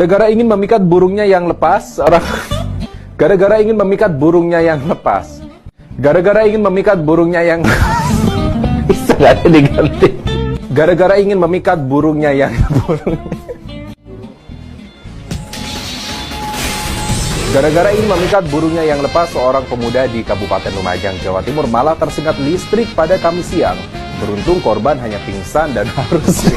Gara-gara ingin memikat burungnya yang lepas, gara-gara ingin memikat burungnya yang lepas. Gara-gara ingin memikat burungnya yang istilahnya diganti. Gara-gara ingin memikat burungnya yang Gara-gara ingin memikat burungnya yang lepas, seorang pemuda di Kabupaten Lumajang, Jawa Timur malah tersengat listrik pada Kamis siang. Beruntung korban hanya pingsan dan harus